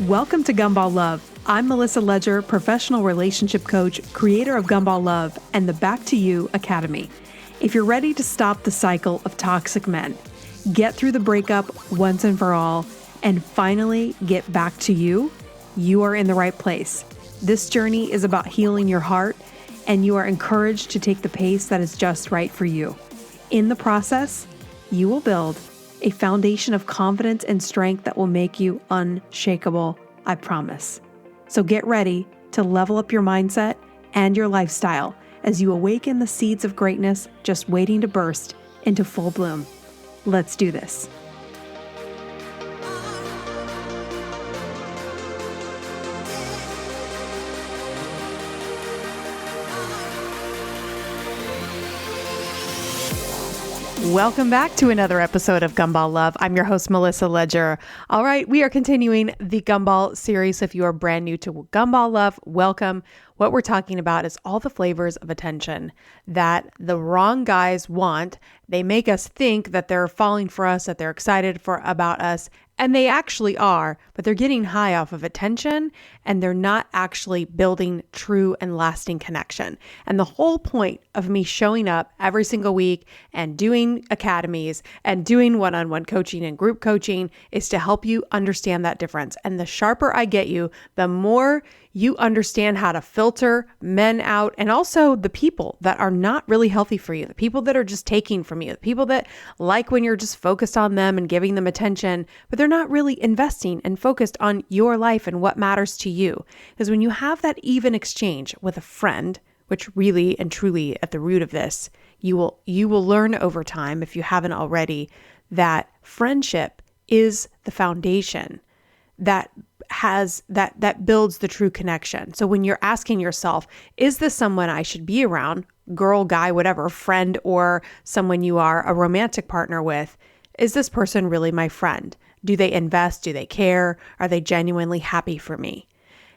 Welcome to Gumball Love. I'm Melissa Ledger, professional relationship coach, creator of Gumball Love and the Back to You Academy. If you're ready to stop the cycle of toxic men, get through the breakup once and for all, and finally get back to you, you are in the right place. This journey is about healing your heart, and you are encouraged to take the pace that is just right for you. In the process, you will build a foundation of confidence and strength that will make you unshakable, I promise. So get ready to level up your mindset and your lifestyle as you awaken the seeds of greatness just waiting to burst into full bloom. Let's do this. Welcome back to another episode of Gumball Love. I'm your host, Melissa Ledger. All right, we are continuing the Gumball series. If you are brand new to Gumball Love, welcome. What we're talking about is all the flavors of attention that the wrong guys want. They make us think that they're falling for us, that they're excited about us, and they actually are, but they're getting high off of attention and they're not actually building true and lasting connection. And the whole point of me showing up every single week and doing academies and doing one-on-one coaching and group coaching is to help you understand that difference. And the sharper I get you, the more you understand how to filter men out, and also the people that are not really healthy for you, the people that are just taking from you, the people that like when you're just focused on them and giving them attention, but they're not really investing and focused on your life and what matters to you. Because when you have that even exchange with a friend, which really and truly at the root of this, you will learn over time, if you haven't already, that friendship is the foundation that builds the true connection. So when you're asking yourself, is this someone I should be around, girl, guy, whatever, friend, or someone you are a romantic partner with, is this person really my friend? Do they invest? Do they care? Are they genuinely happy for me?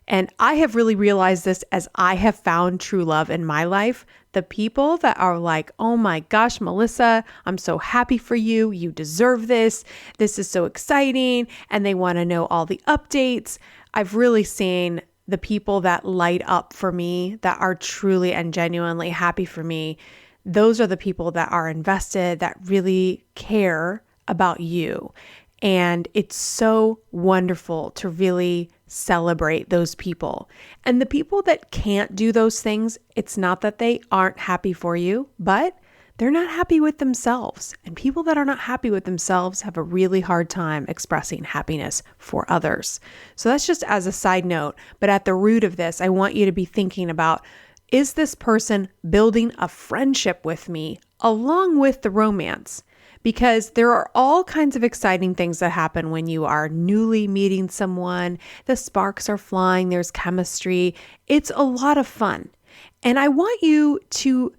And I have really realized this as I have found true love in my life. The people that are like, oh my gosh, Melissa, I'm so happy for you. You deserve this. This is so exciting. And they want to know all the updates. I've really seen the people that light up for me, that are truly and genuinely happy for me. Those are the people that are invested, that really care about you. And it's so wonderful to really celebrate those people. And the people that can't do those things, it's not that they aren't happy for you, but they're not happy with themselves. And people that are not happy with themselves have a really hard time expressing happiness for others. So that's just as a side note. But at the root of this, I want you to be thinking about, is this person building a friendship with me along with the romance? Because there are all kinds of exciting things that happen when you are newly meeting someone. The sparks are flying, there's chemistry. It's a lot of fun. And I want you to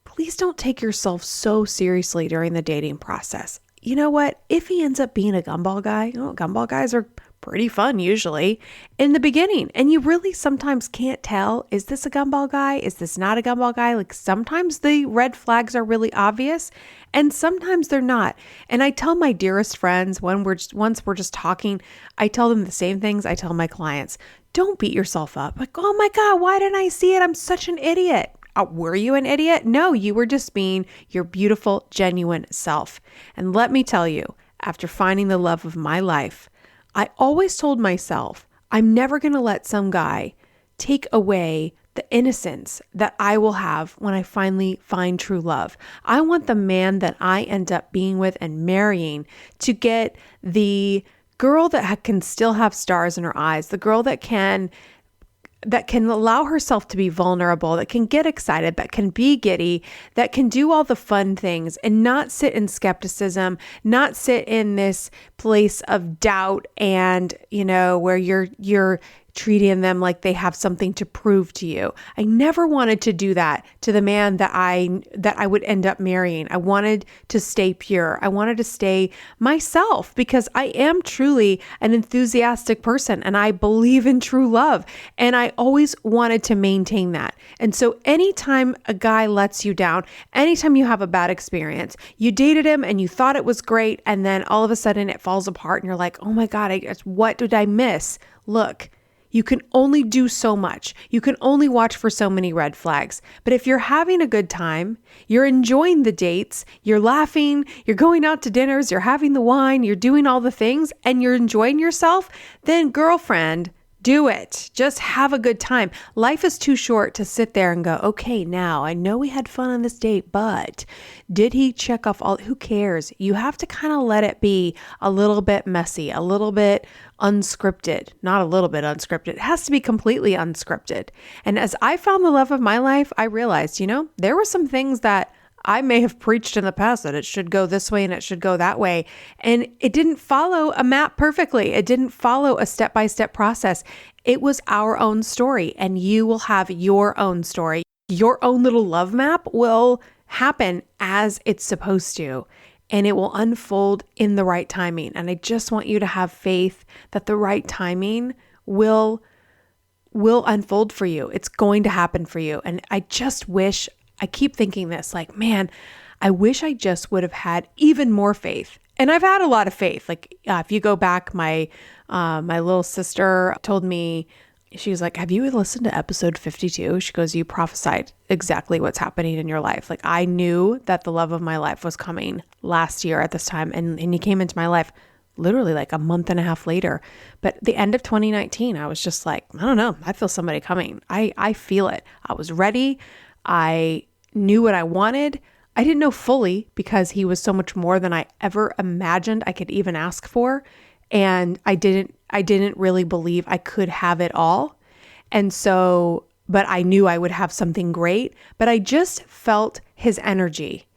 please don't take yourself so seriously during the dating process. You know what? If he ends up being a gumball guy, gumball guys are pretty fun usually in the beginning. And you really sometimes can't tell, is this a gumball guy? Is this not a gumball guy? Like sometimes the red flags are really obvious and sometimes they're not. And I tell my dearest friends once we're just talking, I tell them the same things I tell my clients. Don't beat yourself up. Like, oh my God, why didn't I see it? I'm such an idiot. Were you an idiot? No, you were just being your beautiful, genuine self. And let me tell you, after finding the love of my life, I always told myself, I'm never going to let some guy take away the innocence that I will have when I finally find true love. I want the man that I end up being with and marrying to get the girl that can still have stars in her eyes, the girl that can allow herself to be vulnerable, that can get excited, that can be giddy, that can do all the fun things and not sit in skepticism, not sit in this place of doubt and, where you're treating them like they have something to prove to you. I never wanted to do that to the man that I would end up marrying. I wanted to stay pure. I wanted to stay myself because I am truly an enthusiastic person and I believe in true love. And I always wanted to maintain that. And so anytime a guy lets you down, anytime you have a bad experience, you dated him and you thought it was great, and then all of a sudden it falls apart and you're like, oh my God, what did I miss? Look, you can only do so much. You can only watch for so many red flags. But if you're having a good time, you're enjoying the dates, you're laughing, you're going out to dinners, you're having the wine, you're doing all the things, and you're enjoying yourself, then girlfriend, do it. Just have a good time. Life is too short to sit there and go, okay, now I know we had fun on this date, but did he check off all? Who cares? You have to kind of let it be a little bit messy, a little bit unscripted, not a little bit unscripted. It has to be completely unscripted. And as I found the love of my life, I realized, there were some things that I may have preached in the past that it should go this way and it should go that way. And it didn't follow a map perfectly. It didn't follow a step-by-step process. It was our own story, and you will have your own story. Your own little love map will happen as it's supposed to, and it will unfold in the right timing. And I just want you to have faith that the right timing will unfold for you. It's going to happen for you. And I keep thinking this, like, man, I wish I just would have had even more faith. And I've had a lot of faith. Like, if you go back, my little sister told me, she was like, have you listened to episode 52? She goes, you prophesied exactly what's happening in your life. Like, I knew that the love of my life was coming last year at this time. And he came into my life literally like a month and a half later. But the end of 2019, I was just like, I don't know. I feel somebody coming. I feel it. I was ready. I knew what I wanted. I didn't know fully because he was so much more than I ever imagined I could even ask for. And I didn't really believe I could have it all. And so, but I knew I would have something great, but I just felt his energy.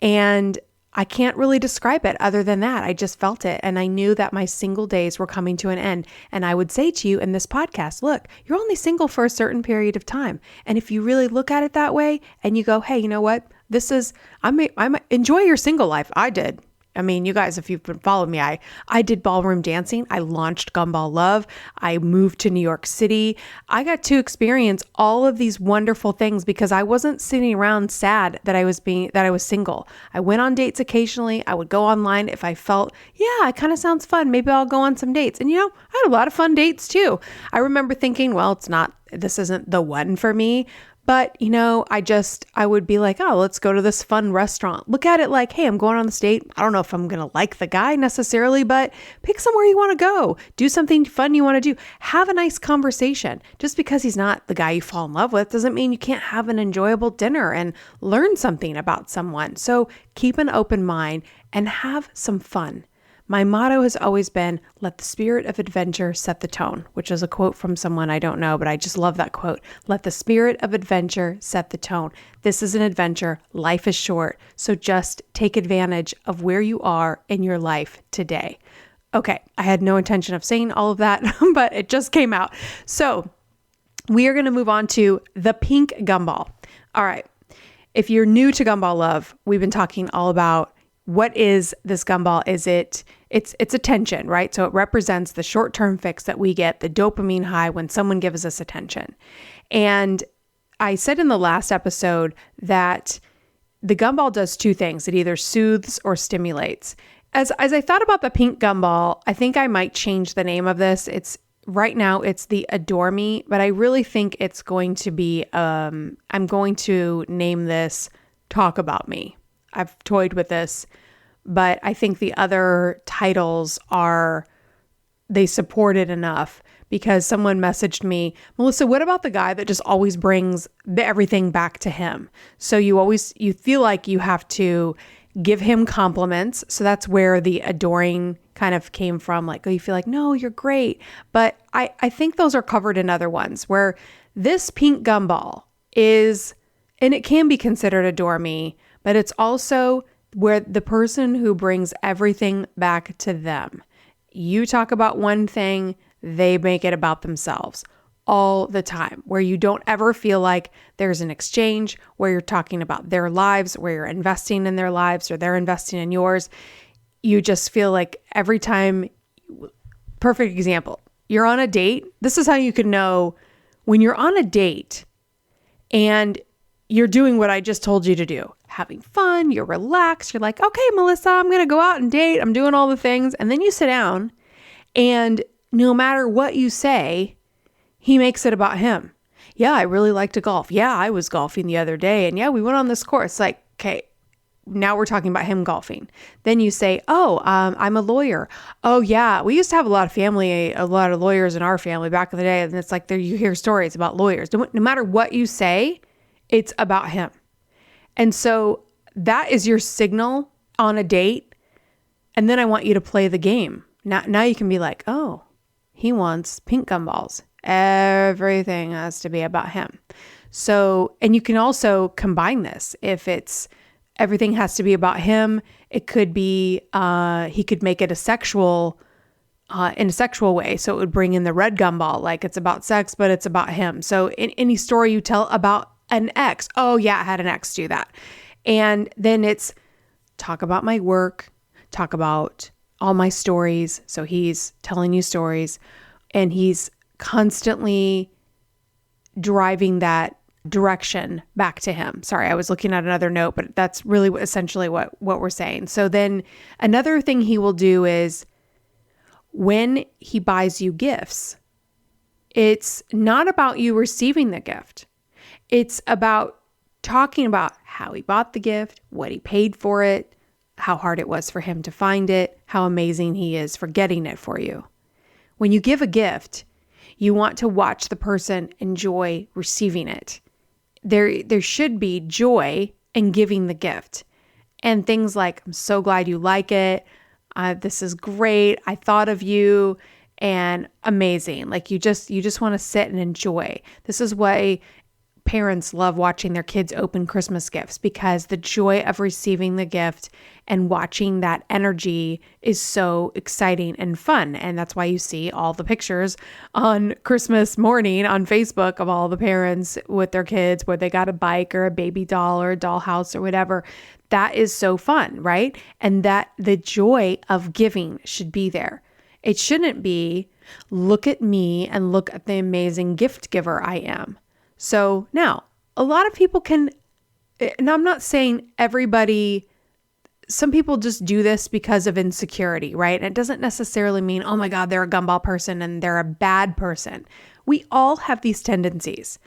And I can't really describe it other than that. I just felt it. And I knew that my single days were coming to an end. And I would say to you in this podcast, look, you're only single for a certain period of time. And if you really look at it that way and you go, hey, you know what? I'm enjoy your single life. I did. I mean, you guys, if you've been following me, I did ballroom dancing. I launched Gumball Love. I moved to New York City. I got to experience all of these wonderful things because I wasn't sitting around sad that I was single. I went on dates occasionally. I would go online if I felt, yeah, it kind of sounds fun. Maybe I'll go on some dates. And I had a lot of fun dates too. I remember thinking, well, this isn't the one for me. But, I would be like, oh, let's go to this fun restaurant. Look at it like, hey, I'm going on this date. I don't know if I'm going to like the guy necessarily, but pick somewhere you want to go. Do something fun you want to do. Have a nice conversation. Just because he's not the guy you fall in love with doesn't mean you can't have an enjoyable dinner and learn something about someone. So keep an open mind and have some fun. My motto has always been, let the spirit of adventure set the tone, which is a quote from someone I don't know, but I just love that quote. Let the spirit of adventure set the tone. This is an adventure. Life is short. So just take advantage of where you are in your life today. Okay, I had no intention of saying all of that, but it just came out. So we are going to move on to the Pink Gumball. All right. If you're new to Gumball Love, we've been talking all about what is this gumball? It's attention, right? So it represents the short-term fix that we get, the dopamine high when someone gives us attention. And I said in the last episode that the gumball does two things. It either soothes or stimulates. As I thought about the Pink Gumball, I think I might change the name of this. Right now it's the Adore Me, but I really think it's going to be, I'm going to name this Talk About Me. I've toyed with this, but I think the other titles they support it enough because someone messaged me, Melissa, what about the guy that just always brings everything back to him? So you feel like you have to give him compliments. So that's where the adoring kind of came from. Like, oh, you feel like, no, you're great. But I think those are covered in other ones where this Pink Gumball is, and it can be considered Adore Me, but it's also where the person who brings everything back to them. You talk about one thing, they make it about themselves all the time, where you don't ever feel like there's an exchange, where you're talking about their lives, where you're investing in their lives or they're investing in yours. You just feel like every time, perfect example, you're on a date. This is how you can know when you're on a date and you're doing what I just told you to do, having fun, you're relaxed. You're like, okay, Melissa, I'm going to go out and date. I'm doing all the things. And then you sit down and no matter what you say, he makes it about him. Yeah, I really like to golf. Yeah, I was golfing the other day. And yeah, we went on this course. Like, okay, now we're talking about him golfing. Then you say, oh, I'm a lawyer. Oh yeah, we used to have a lot of lawyers in our family back in the day. And it's like there you hear stories about lawyers. No matter what you say, it's about him. And so that is your signal on a date. And then I want you to play the game. Now you can be like, oh, he wants pink gumballs. Everything has to be about him. So, and you can also combine this. If it's everything has to be about him, it could be, he could make it a sexual, in a sexual way. So it would bring in the red gumball, like it's about sex, but it's about him. So in any story you tell about an ex, oh yeah, I had an ex do that. And then it's talk about my work, talk about all my stories. So he's telling you stories and he's constantly driving that direction back to him. Sorry, I was looking at another note, but that's really essentially what we're saying. So then another thing he will do is when he buys you gifts, it's not about you receiving the gift. It's about talking about how he bought the gift, what he paid for it, how hard it was for him to find it, how amazing he is for getting it for you. When you give a gift, you want to watch the person enjoy receiving it. There should be joy in giving the gift. And things like, I'm so glad you like it. This is great. I thought of you and amazing. Like you just want to sit and enjoy. This is why parents love watching their kids open Christmas gifts, because the joy of receiving the gift and watching that energy is so exciting and fun. And that's why you see all the pictures on Christmas morning on Facebook of all the parents with their kids where they got a bike or a baby doll or a dollhouse or whatever. That is so fun, right? And that the joy of giving should be there. It shouldn't be, look at me and look at the amazing gift giver I am. So now, a lot of people can, and I'm not saying everybody, some people just do this because of insecurity, right? And it doesn't necessarily mean, oh my God, they're a gumball person and they're a bad person. We all have these tendencies.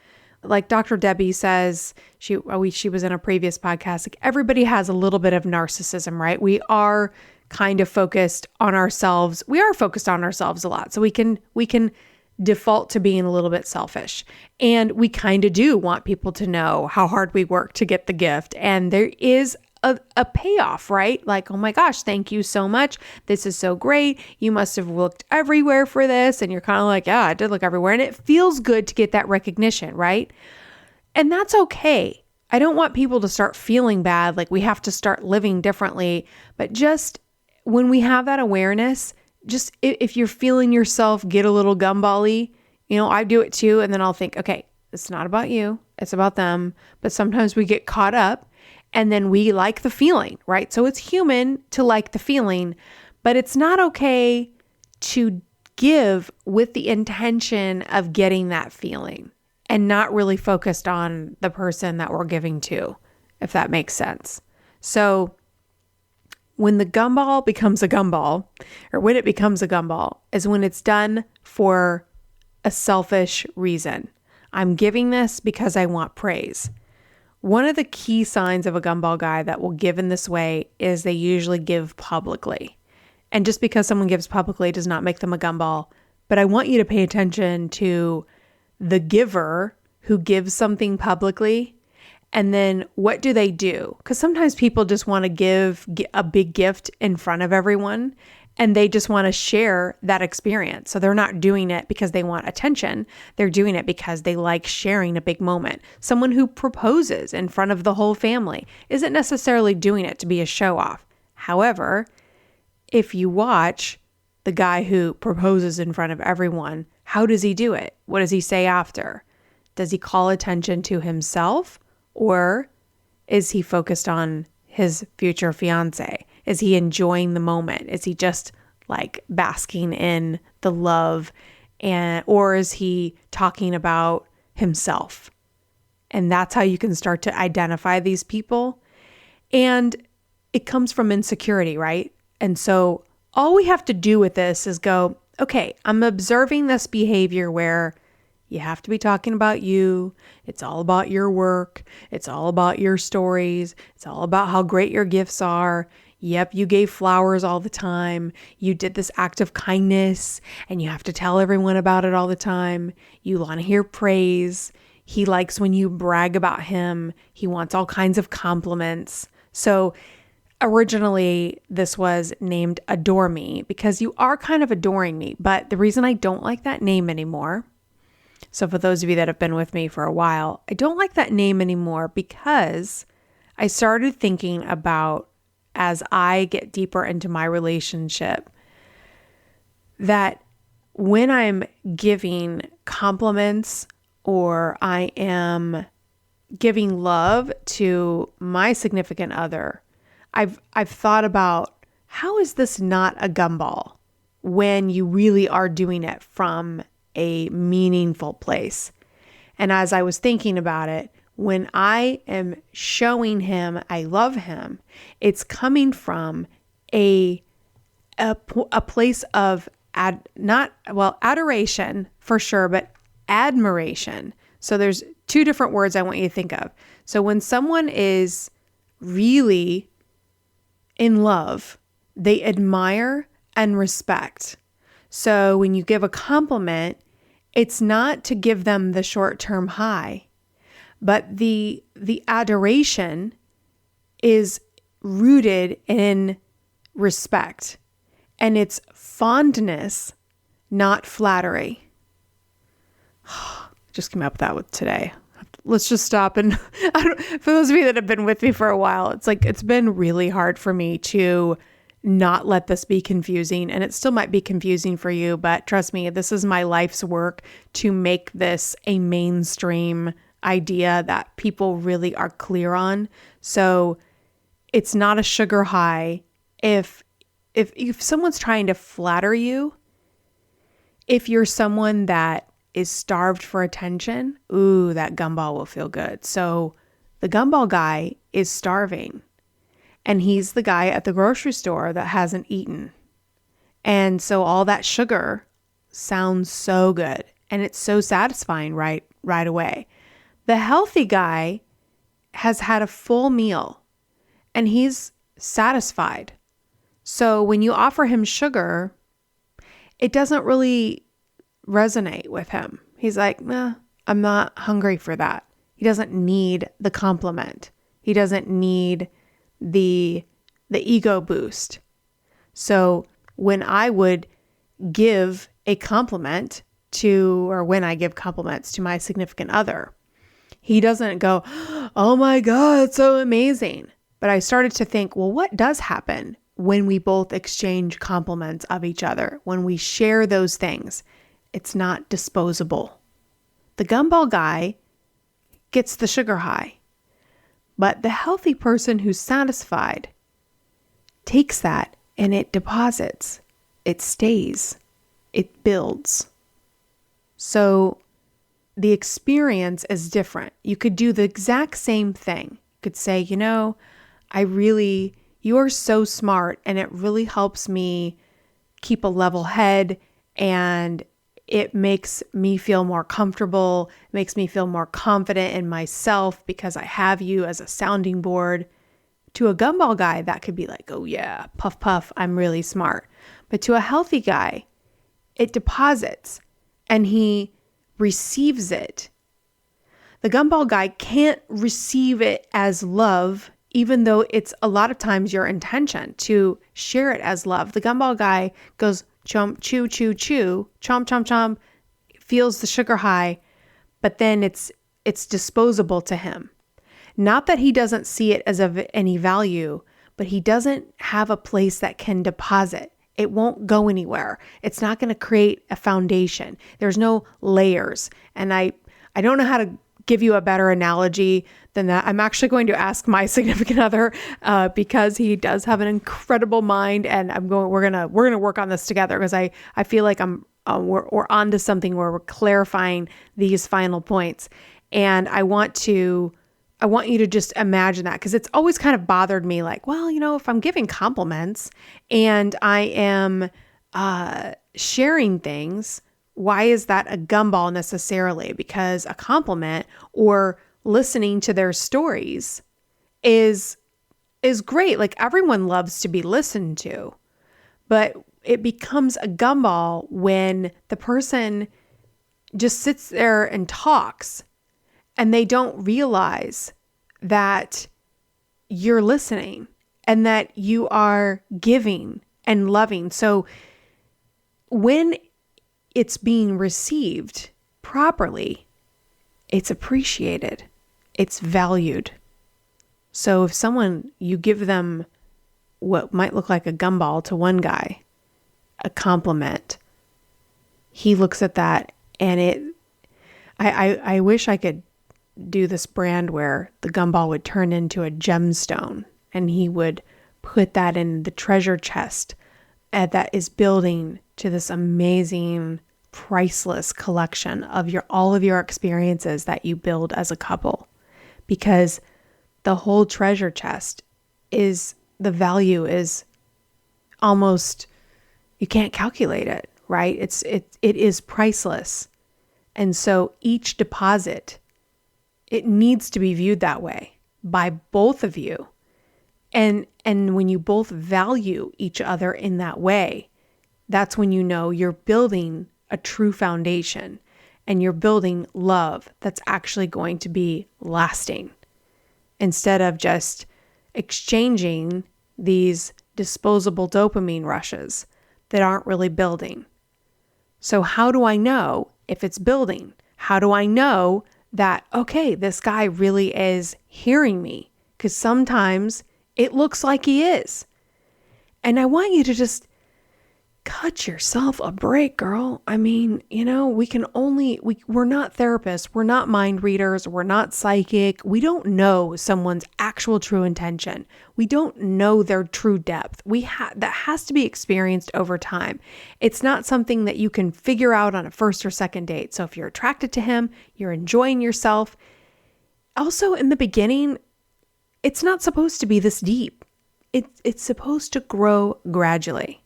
Like Dr. Debbie says, she was in a previous podcast, like everybody has a little bit of narcissism, right? We are kind of focused on ourselves. We are focused on ourselves a lot. So we can default to being a little bit selfish. And we kind of do want people to know how hard we work to get the gift. And there is a payoff, right? Like, oh my gosh, thank you so much. This is so great. You must have looked everywhere for this. And you're kind of like, yeah, I did look everywhere. And it feels good to get that recognition, right? And that's okay. I don't want people to start feeling bad, like we have to start living differently. But just when we have that awareness, just if you're feeling yourself get a little gumball-y, I do it too. And then I'll think, okay, it's not about you. It's about them. But sometimes we get caught up and then we like the feeling, right? So it's human to like the feeling, but it's not okay to give with the intention of getting that feeling and not really focused on the person that we're giving to, if that makes sense. So when the gumball becomes a gumball, or when it becomes a gumball, is when it's done for a selfish reason. I'm giving this because I want praise. One of the key signs of a gumball guy that will give in this way is they usually give publicly. And just because someone gives publicly does not make them a gumball. But I want you to pay attention to the giver who gives something publicly. And then what do they do? Because sometimes people just want to give a big gift in front of everyone and they just want to share that experience. So they're not doing it because they want attention. They're doing it because they like sharing a big moment. Someone who proposes in front of the whole family isn't necessarily doing it to be a show off. However, if you watch the guy who proposes in front of everyone, how does he do it? What does he say after? Does he call attention to himself, or is he focused on his future fiance? Is he enjoying the moment? Is he just like basking in the love, or is he talking about himself? And that's how you can start to identify these people. And it comes from insecurity, right? And so all we have to do with this is go, okay, I'm observing this behavior where you have to be talking about you. It's all about your work. It's all about your stories. It's all about how great your gifts are. Yep, you gave flowers all the time. You did this act of kindness and you have to tell everyone about it all the time. You want to hear praise. He likes when you brag about him. He wants all kinds of compliments. So originally this was named Adore Me because you are kind of adoring me. But the reason I don't like that name anymore, so for those of you that have been with me for a while, I don't like that name anymore because I started thinking about, as I get deeper into my relationship, that when I'm giving compliments or I am giving love to my significant other, I've thought about, how is this not a gumball when you really are doing it from a meaningful place? And as I was thinking about it, when I am showing him I love him, it's coming from a place of adoration for sure, but admiration. So there's two different words I want you to think of. So when someone is really in love, they admire and respect. So when you give a compliment, it's not to give them the short-term high, but the adoration is rooted in respect, and it's fondness, not flattery. Just came up with that with today. Let's just stop. And for those of you that have been with me for a while, it's been really hard for me to not let this be confusing, and it still might be confusing for you, but trust me, this is my life's work to make this a mainstream idea that people really are clear on. So it's not a sugar high. If someone's trying to flatter you, if you're someone that is starved for attention, ooh, that gumball will feel good. So the gumball guy is starving, and he's the guy at the grocery store that hasn't eaten. And so all that sugar sounds so good, and it's so satisfying right away. The healthy guy has had a full meal and he's satisfied. So when you offer him sugar, it doesn't really resonate with him. He's like, nah, I'm not hungry for that. He doesn't need the compliment. He doesn't need the ego boost. So when I would give a compliment when I give compliments to my significant other, he doesn't go, oh my God, it's so amazing. But I started to think, well, what does happen when we both exchange compliments of each other? When we share those things, it's not disposable. The gumball guy gets the sugar high, but the healthy person who's satisfied takes that and it deposits, it stays, it builds. So the experience is different. You could do the exact same thing. You could say, you are so smart, and it really helps me keep a level head, and it makes me feel more comfortable, makes me feel more confident in myself because I have you as a sounding board. To a gumball guy, that could be like, oh yeah, puff, puff, I'm really smart. But to a healthy guy, it deposits and he receives it. The gumball guy can't receive it as love, even though it's a lot of times your intention to share it as love. The gumball guy goes chomp, chew, chew, chew, chomp, chomp, chomp, feels the sugar high, but then it's disposable to him. Not that he doesn't see it as of any value, but he doesn't have a place that can deposit. It won't go anywhere. It's not going to create a foundation. There's no layers. And I don't know how to give you a better analogy than that. I'm actually going to ask my significant other because he does have an incredible mind, and we're gonna work on this together, because I feel like we're onto something where we're clarifying these final points. And I want you to just imagine that, because it's always kind of bothered me, like, well, if I'm giving compliments and I am sharing things, why is that a gumball necessarily? Because a compliment or listening to their stories is great. Like, everyone loves to be listened to, but it becomes a gumball when the person just sits there and talks and they don't realize that you're listening and that you are giving and loving. So when it's being received properly, it's appreciated, it's valued. So if you give them what might look like a gumball to one guy, a compliment, he looks at that and I wish I could do this brand where the gumball would turn into a gemstone and he would put that in the treasure chest that is building to this amazing, priceless collection of all of your experiences that you build as a couple. Because the whole treasure chest the value is almost, you can't calculate it, right? It is priceless. And so each deposit, it needs to be viewed that way by both of you. And when you both value each other in that way, that's when you're building a true foundation and you're building love that's actually going to be lasting, instead of just exchanging these disposable dopamine rushes that aren't really building. So how do I know if it's building? How do I know that, okay, this guy really is hearing me? Because sometimes it looks like he is. And I want you to just cut yourself a break, girl. I mean, we're not therapists. We're not mind readers. We're not psychic. We don't know someone's actual true intention. We don't know their true depth. That has to be experienced over time. It's not something that you can figure out on a first or second date. So if you're attracted to him, you're enjoying yourself. Also, in the beginning, it's not supposed to be this deep. It's supposed to grow gradually.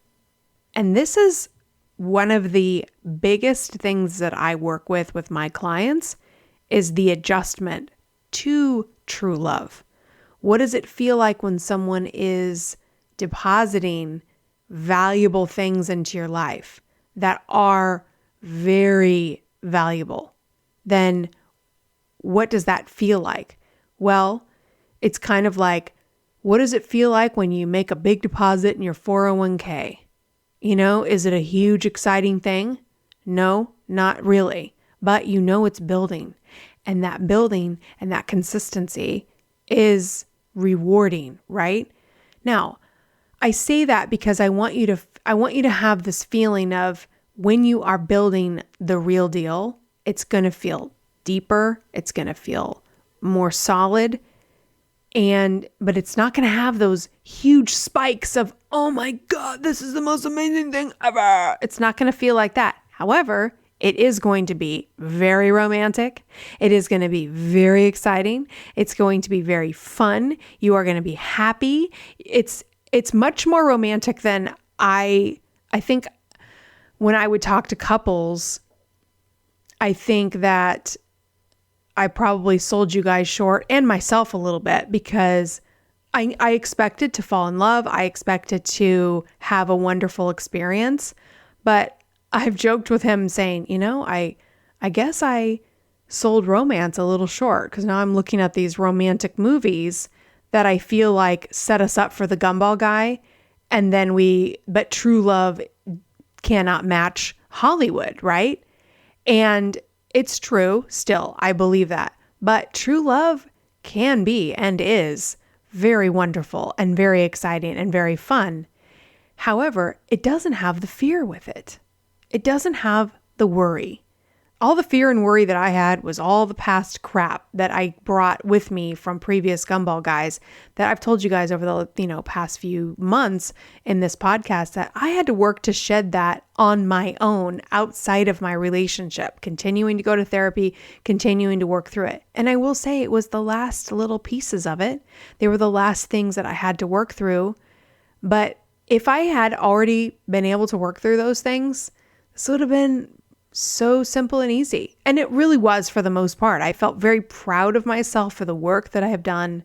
And this is one of the biggest things that I work with my clients, is the adjustment to true love. What does it feel like when someone is depositing valuable things into your life that are very valuable? Then what does that feel like? Well, it's kind of like, what does it feel like when you make a big deposit in your 401k? Is it a huge, exciting thing? No, not really. But it's building. And that building and that consistency is rewarding, right? Now, I say that because I want you to have this feeling of, when you are building the real deal, it's going to feel deeper. It's going to feel more solid. But it's not going to have those huge spikes of, oh my God, this is the most amazing thing ever. It's not going to feel like that. However, it is going to be very romantic. It is going to be very exciting. It's going to be very fun. You are going to be happy. It's much more romantic than I think when I would talk to couples. I think that I probably sold you guys short, and myself a little bit, because I expected to fall in love. I expected to have a wonderful experience, but I've joked with him saying, I guess I sold romance a little short, because now I'm looking at these romantic movies that I feel like set us up for the gumball guy. And then but true love cannot match Hollywood, right? And it's true still. I believe that. But true love can be and is very wonderful and very exciting and very fun. However, it doesn't have the fear with it. It doesn't have the worry. All the fear and worry that I had was all the past crap that I brought with me from previous gumball guys that I've told you guys over the past few months in this podcast that I had to work to shed that on my own outside of my relationship, continuing to go to therapy, continuing to work through it. And I will say it was the last little pieces of it. They were the last things that I had to work through. But if I had already been able to work through those things, this would have been so simple and easy. And it really was for the most part. I felt very proud of myself for the work that I have done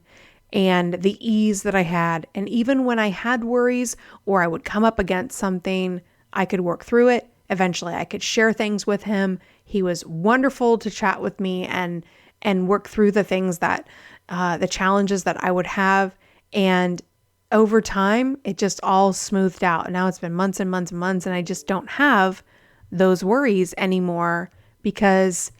and the ease that I had. And even when I had worries or I would come up against something, I could work through it. Eventually I could share things with him. He was wonderful to chat with me and work through the things that, the challenges that I would have. And over time, it just all smoothed out. And now it's been months and months and months, and I just don't have those worries anymore because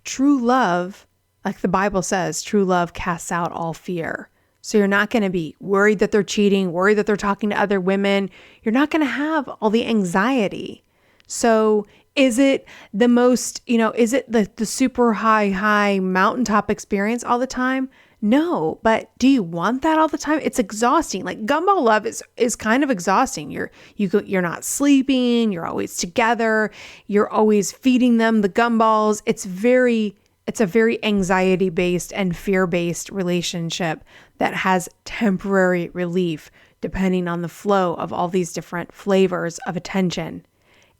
true love, like the Bible says, true love casts out all fear. So you're not going to be worried that they're cheating, worried that they're talking to other women. You're not going to have all the anxiety. So is it the most, is it the super high mountaintop experience all the time? No, but do you want that all the time? It's exhausting. Like gumball love is kind of exhausting. You're not sleeping. You're always together. You're always feeding them the gumballs. It's a very anxiety-based and fear-based relationship that has temporary relief depending on the flow of all these different flavors of attention.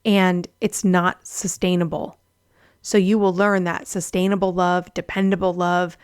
And it's not sustainable. So you will learn that sustainable love, dependable love,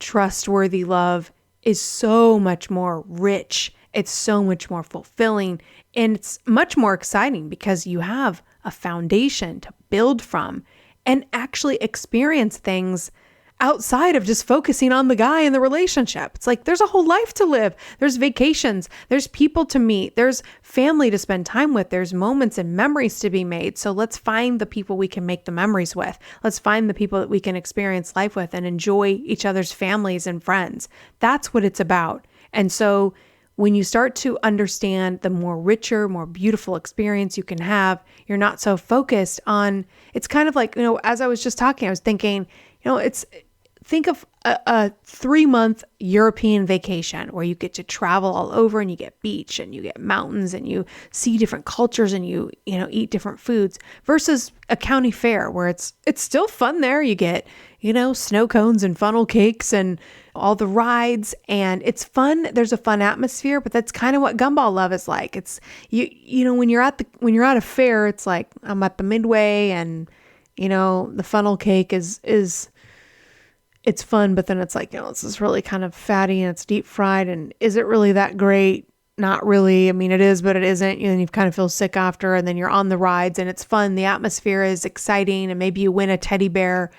trustworthy love is so much more rich. It's so much more fulfilling, and it's much more exciting because you have a foundation to build from and actually experience things outside of just focusing on the guy in the relationship. It's like there's a whole life to live. There's vacations, there's people to meet, there's family to spend time with, there's moments and memories to be made. So let's find the people we can make the memories with. Let's find the people that we can experience life with and enjoy each other's families and friends. That's what it's about. And so when you start to understand the more richer, more beautiful experience you can have, you're not so focused on, it's kind of like, as I was just talking, I was thinking, think of a 3-month European vacation where you get to travel all over and you get beach and you get mountains and you see different cultures and you eat different foods versus a county fair where it's still fun there. You get, snow cones and funnel cakes and all the rides, and it's fun. There's a fun atmosphere, but that's kind of what gumball love is like. It's when you're at a fair, it's like I'm at the Midway and the funnel cake is it's fun, but then it's like, this is really kind of fatty and it's deep fried. And is it really that great? Not really. I mean, it is, but it isn't. And you kind of feel sick after, and then you're on the rides and it's fun. The atmosphere is exciting, and maybe you win a teddy bear.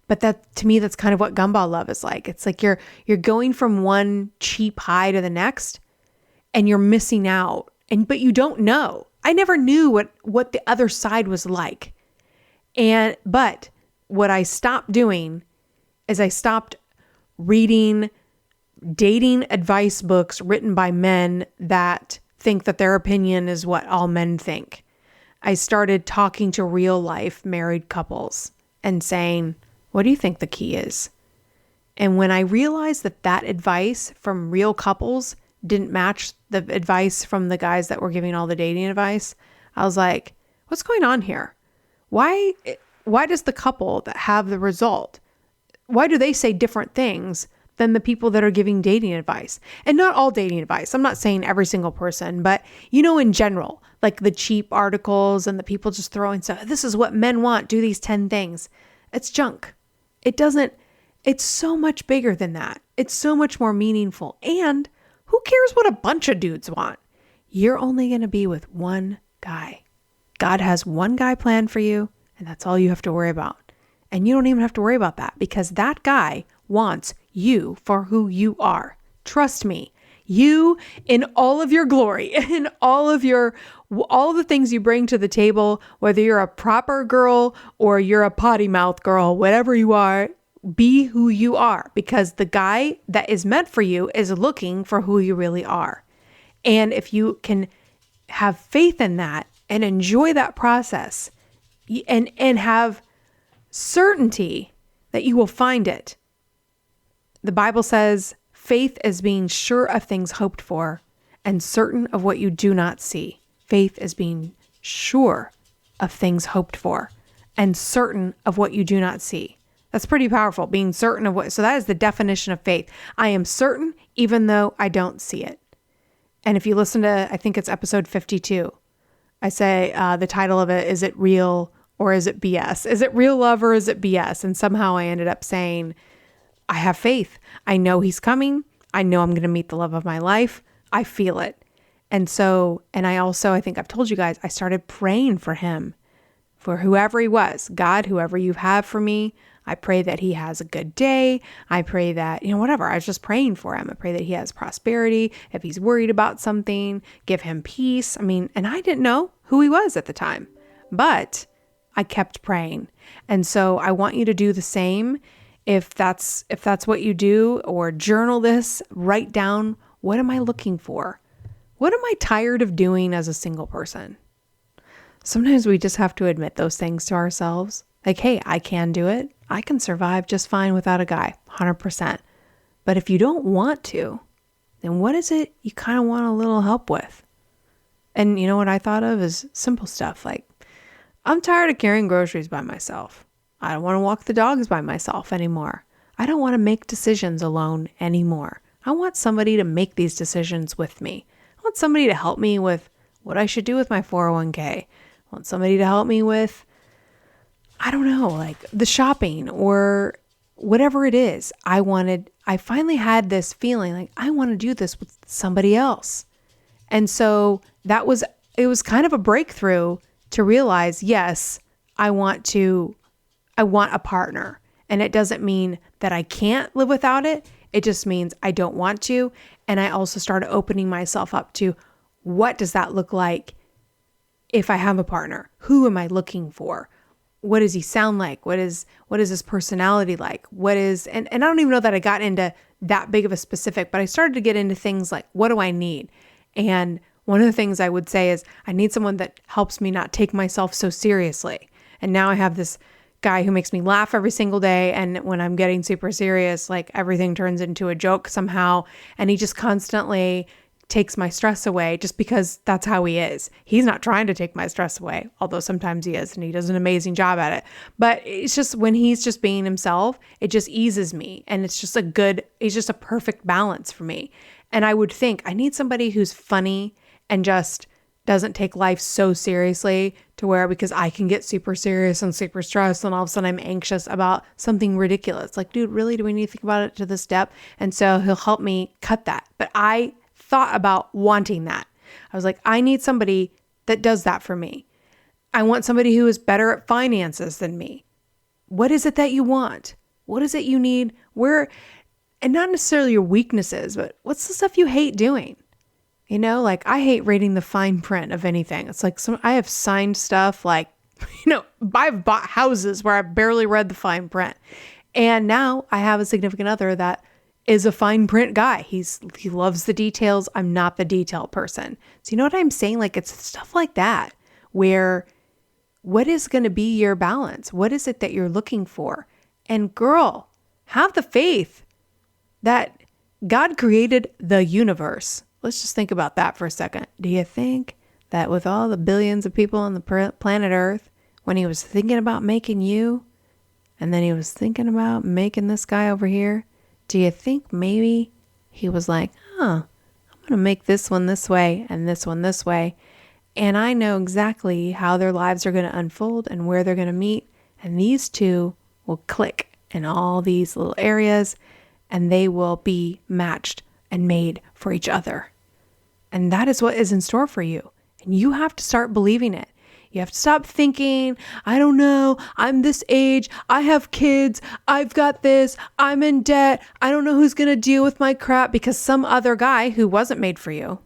But that, to me, that's kind of what gumball love is like. It's like you're going from one cheap high to the next, and you're missing out. But you don't know. I never knew what the other side was like. But what I stopped doing is I stopped reading dating advice books written by men that think that their opinion is what all men think. I started talking to real life married couples and saying, what do you think the key is? And when I realized that advice from real couples didn't match the advice from the guys that were giving all the dating advice, I was like, what's going on here? Why does the couple that have the result, why do they say different things than the people that are giving dating advice? And not all dating advice. I'm not saying every single person, but in general, like the cheap articles and the people just throwing stuff. This is what men want. Do these 10 things. It's junk. It's so much bigger than that. It's so much more meaningful. And who cares what a bunch of dudes want? You're only going to be with one guy. God has one guy planned for you, and that's all you have to worry about. And you don't even have to worry about that because that guy wants you for who you are. Trust me, you in all of your glory, in all of the things you bring to the table, whether you're a proper girl or you're a potty mouth girl, whatever you are, be who you are because the guy that is meant for you is looking for who you really are. And if you can have faith in that and enjoy that process and have certainty that you will find it. The Bible says faith is being sure of things hoped for and certain of what you do not see. Faith is being sure of things hoped for and certain of what you do not see. That's pretty powerful, being certain of what, so that is the definition of faith. I am certain even though I don't see it. And if you listen to, I think it's episode 52, I say the title of it, is it real or is it BS? Is it real love or is it BS? And somehow I ended up saying, I have faith. I know he's coming. I know I'm going to meet the love of my life. I feel it. And so, and I also, I think I've told you guys, I started praying for him, for whoever he was. God, whoever you have for me, I pray that he has a good day. I pray that, whatever. I was just praying for him. I pray that he has prosperity. If he's worried about something, give him peace. And I didn't know who he was at the time, but I kept praying. And so I want you to do the same. If that's what you do, or journal this, write down, what am I looking for? What am I tired of doing as a single person? Sometimes we just have to admit those things to ourselves. Like, hey, I can do it. I can survive just fine without a guy, 100%. But if you don't want to, then what is it you kind of want a little help with? And you know what I thought of is simple stuff like, I'm tired of carrying groceries by myself. I don't want to walk the dogs by myself anymore. I don't want to make decisions alone anymore. I want somebody to make these decisions with me. I want somebody to help me with what I should do with my 401k. I want somebody to help me with, I don't know, like the shopping or whatever it is. I finally had this feeling like I want to do this with somebody else. And so it was kind of a breakthrough to realize, yes, I want a partner. And it doesn't mean that I can't live without it. It just means I don't want to. And I also started opening myself up to, what does that look like if I have a partner? Who am I looking for? What does he sound like? What is his personality like? And I don't even know that I got into that big of a specific, but I started to get into things like, what do I need? And one of the things I would say is I need someone that helps me not take myself so seriously. And now I have this guy who makes me laugh every single day. And when I'm getting super serious, like everything turns into a joke somehow. And he just constantly takes my stress away just because that's how he is. He's not trying to take my stress away, although sometimes he is, and he does an amazing job at it. But it's just when he's just being himself, it just eases me. And it's just he's just a perfect balance for me. And I would think I need somebody who's funny and just doesn't take life so seriously to where, because I can get super serious and super stressed and all of a sudden I'm anxious about something ridiculous. Like, dude, really, do we need to think about it to this depth? And so he'll help me cut that. But I thought about wanting that. I was like, I need somebody that does that for me. I want somebody who is better at finances than me. What is it that you want? What is it you need? And not necessarily your weaknesses, but what's the stuff you hate doing? Like I hate reading the fine print of anything. It's like I have signed stuff like, I've bought houses where I've barely read the fine print. And now I have a significant other that is a fine print guy. He loves the details. I'm not the detail person. So you know what I'm saying? Like it's stuff like that where what is going to be your balance? What is it that you're looking for? And girl, have the faith that God created the universe. Let's just think about that for a second. Do you think that with all the billions of people on the planet Earth, when he was thinking about making you, and then he was thinking about making this guy over here, do you think maybe he was like, I'm going to make this one this way and this one this way, and I know exactly how their lives are going to unfold and where they're going to meet, and these two will click in all these little areas, and they will be matched and made for each other. And that is what is in store for you. And you have to start believing it. You have to stop thinking, I don't know, I'm this age, I have kids, I've got this, I'm in debt, I don't know who's going to deal with my crap because some other guy who wasn't made for you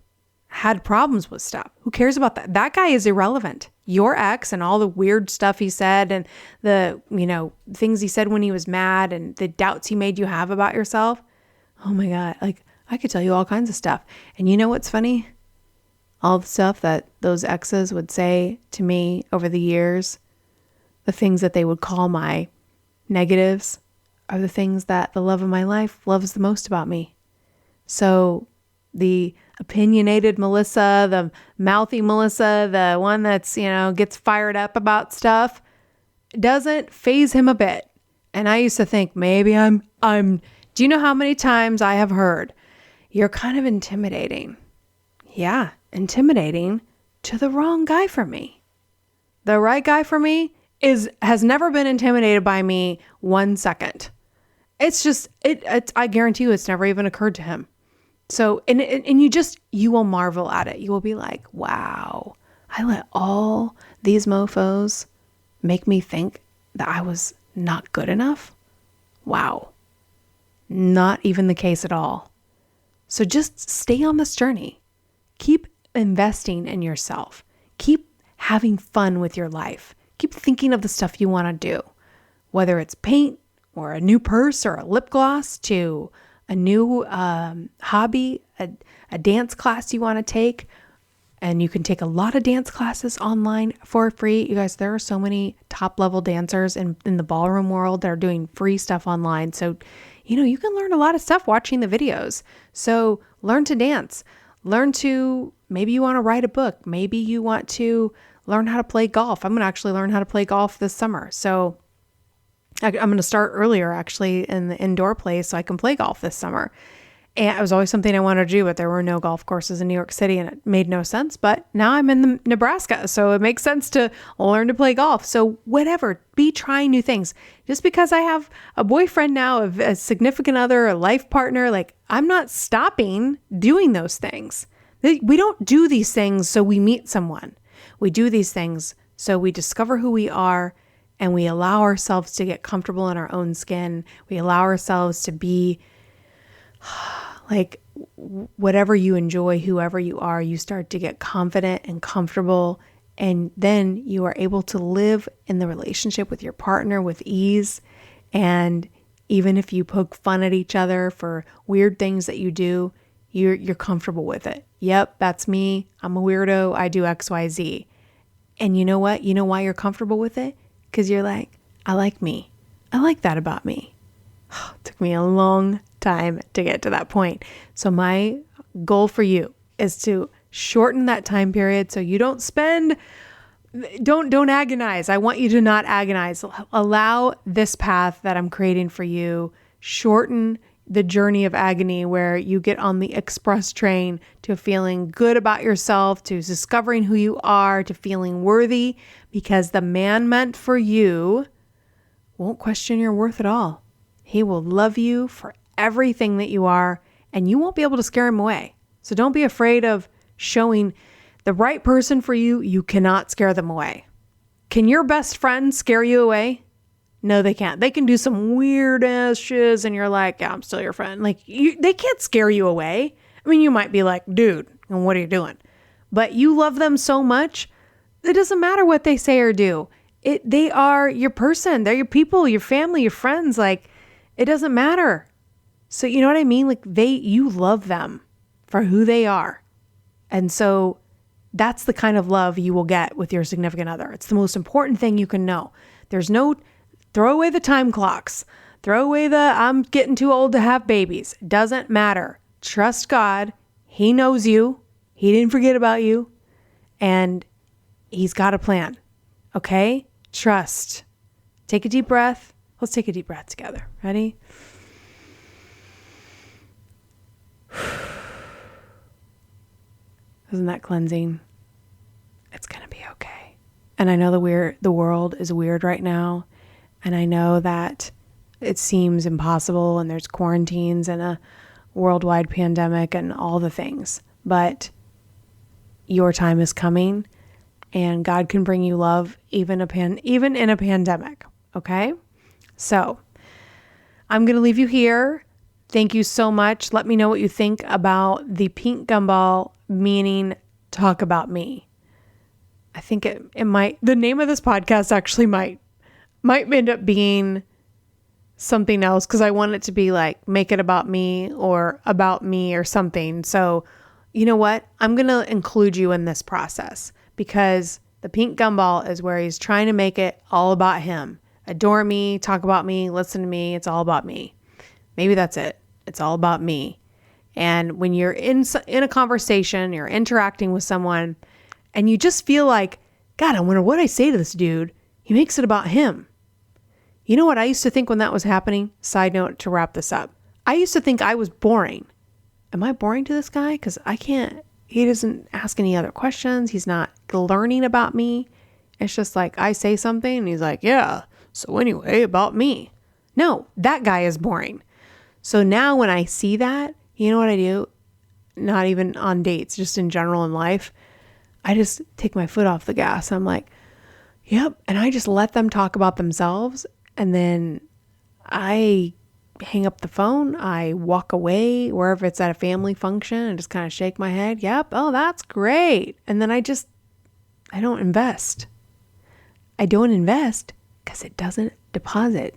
had problems with stuff. Who cares about that? That guy is irrelevant. Your ex and all the weird stuff he said and the, things he said when he was mad and the doubts he made you have about yourself. Oh my God. Like I could tell you all kinds of stuff. And you know what's funny? All the stuff that those exes would say to me over the years, the things that they would call my negatives, are the things that the love of my life loves the most about me. So the opinionated Melissa, the mouthy Melissa, the one that's, gets fired up about stuff, doesn't faze him a bit. And I used to think maybe do you know how many times I have heard, you're kind of intimidating? Yeah, intimidating to the wrong guy for me. The right guy for me has never been intimidated by me 1 second. It's just, I guarantee you it's never even occurred to him. So, and you will marvel at it. You will be like, wow, I let all these mofos make me think that I was not good enough. Wow. Not even the case at all. So just stay on this journey. Keep investing in yourself. Keep having fun with your life. Keep thinking of the stuff you want to do, whether it's paint or a new purse or a lip gloss to a new hobby, a dance class you want to take. And you can take a lot of dance classes online for free. You guys, there are so many top level dancers in the ballroom world that are doing free stuff online. So, you can learn a lot of stuff watching the videos. So learn to dance. Maybe you want to write a book. Maybe you want to learn how to play golf. I'm going to actually learn how to play golf this summer. So I'm going to start earlier actually in the indoor place so I can play golf this summer. And it was always something I wanted to do, but there were no golf courses in New York City and it made no sense. But now I'm in Nebraska, so it makes sense to learn to play golf. So whatever, be trying new things. Just because I have a boyfriend now, a significant other, a life partner, like I'm not stopping doing those things. We don't do these things so we meet someone. We do these things so we discover who we are and we allow ourselves to get comfortable in our own skin. We allow ourselves to be like whatever you enjoy, whoever you are, you start to get confident and comfortable. And then you are able to live in the relationship with your partner with ease. And even if you poke fun at each other for weird things that you do, you're comfortable with it. Yep, that's me. I'm a weirdo. I do X, Y, Z. And you know what? You know why you're comfortable with it? Because you're like, I like me. I like that about me. It took me a long time to get to that point. So my goal for you is to shorten that time period so you don't agonize. I want you to not agonize. Allow this path that I'm creating for you, shorten the journey of agony where you get on the express train to feeling good about yourself, to discovering who you are, to feeling worthy, because the man meant for you won't question your worth at all. He will love you for everything that you are, and you won't be able to scare him away. So don't be afraid of showing the right person for you. You cannot scare them away. Can your best friend scare you away? No, they can't. They can do some weird ass shiz and you're like, yeah, I'm still your friend. Like they can't scare you away. I mean, you might be like, dude, and what are you doing? But you love them so much, it doesn't matter what they say or do. They are your person. They're your people, your family, your friends. Like it doesn't matter. So you know what I mean? Like you love them for who they are. And so that's the kind of love you will get with your significant other. It's the most important thing you can know. There's no throw away the time clocks. Throw away I'm getting too old to have babies. Doesn't matter. Trust God. He knows you. He didn't forget about you. And he's got a plan. Okay? Trust. Take a deep breath. Let's take a deep breath together. Ready? Isn't that cleansing? It's going to be okay. And I know the world is weird right now. And I know that it seems impossible and there's quarantines and a worldwide pandemic and all the things. But your time is coming and God can bring you love even in a pandemic. Okay? So I'm going to leave you here. Thank you so much. Let me know what you think about the Pink Gumball, meaning talk about me. I think it might, the name of this podcast actually might end up being something else because I want it to be like, make it about me or something. So you know what? I'm going to include you in this process because the pink gumball is where he's trying to make it all about him. Adore me, talk about me, listen to me. It's all about me. Maybe that's it. It's all about me. And when you're in a conversation, you're interacting with someone and you just feel like, God, I wonder what I say to this dude. He makes it about him. You know what I used to think when that was happening? Side note to wrap this up. I used to think I was boring. Am I boring to this guy? Because he doesn't ask any other questions. He's not learning about me. It's just like I say something and he's like, yeah, so anyway, about me. No, that guy is boring. So now when I see that, you know what I do? Not even on dates, just in general in life. I just take my foot off the gas. I'm like, yep. And I just let them talk about themselves. And then I hang up the phone. I walk away wherever it's at a family function and just kind of shake my head. Yep. Oh, that's great. And then I don't invest. I don't invest because it doesn't deposit.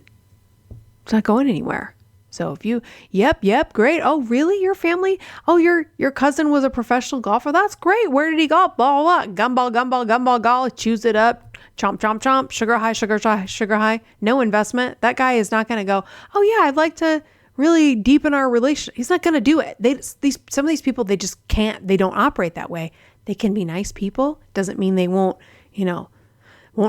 It's not going anywhere. So if yep, great. Oh, really? Your family? Oh, your cousin was a professional golfer. That's great. Where did he golf? Blah, blah, blah. Gumball, golf. Chews it up. Chomp, chomp, chomp. Sugar high. No investment. That guy is not going to go, oh yeah, I'd like to really deepen our relationship. He's not going to do it. Some of these people, they just can't, they don't operate that way. They can be nice people. Doesn't mean they won't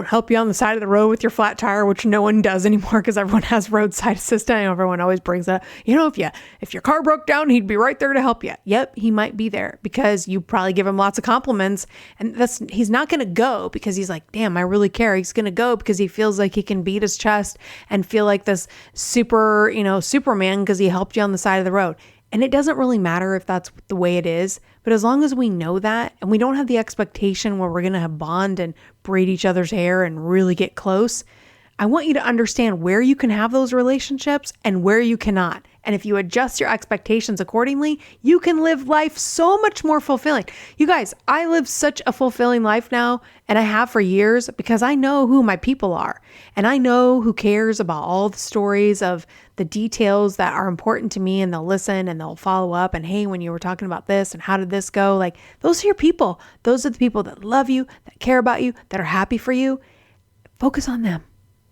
help you on the side of the road with your flat tire, which no one does anymore because everyone has roadside assistance. I know everyone always brings that. If your car broke down, he'd be right there to help you. Yep, he might be there because you probably give him lots of compliments. And he's not going to go because he's like, damn, I really care. He's going to go because he feels like he can beat his chest and feel like this Superman because he helped you on the side of the road. And it doesn't really matter if that's the way it is, but as long as we know that and we don't have the expectation where we're going to have bond and braid each other's hair and really get close, I want you to understand where you can have those relationships and where you cannot. And if you adjust your expectations accordingly, you can live life so much more fulfilling. You guys, I live such a fulfilling life now, and I have for years because I know who my people are. And I know who cares about all the stories of the details that are important to me, and they'll listen and they'll follow up. And hey, when you were talking about this and how did this go? Like, those are your people. Those are the people that love you, that care about you, that are happy for you. Focus on them.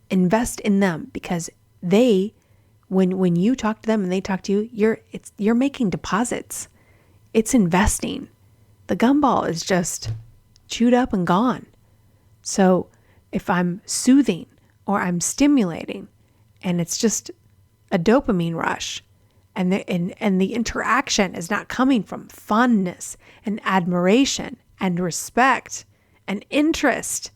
Invest in them because when you talk to them and they talk to you, you're making deposits. It's investing. The gumball is just chewed up and gone. So if I'm soothing or I'm stimulating and it's just a dopamine rush and the interaction is not coming from fondness and admiration and respect and interest,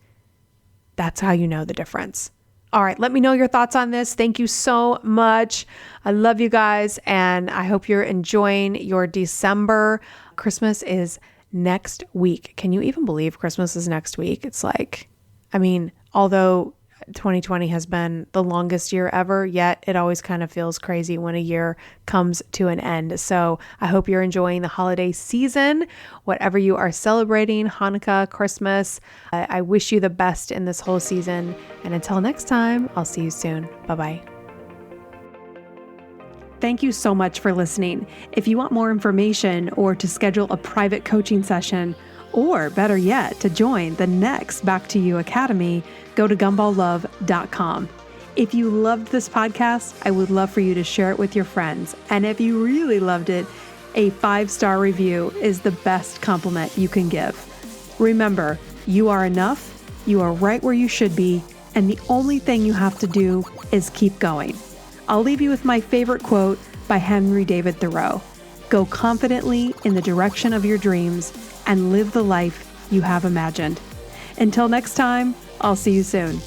that's how you know the difference. All right, let me know your thoughts on this. Thank you so much. I love you guys, and I hope you're enjoying your December. Christmas is next week. Can you even believe Christmas is next week? It's like, although 2020 has been the longest year ever, yet it always kind of feels crazy when a year comes to an end. So I hope you're enjoying the holiday season, whatever you are celebrating, Hanukkah, Christmas. I wish you the best in this whole season. And until next time, I'll see you soon. Bye-bye. Thank you so much for listening. If you want more information or to schedule a private coaching session, or better yet, to join the next Back to You Academy, go to gumballlove.com. If you loved this podcast, I would love for you to share it with your friends. And if you really loved it, a 5-star review is the best compliment you can give. Remember, you are enough, you are right where you should be, and the only thing you have to do is keep going. I'll leave you with my favorite quote by Henry David Thoreau. Go confidently in the direction of your dreams and live the life you have imagined. Until next time, I'll see you soon.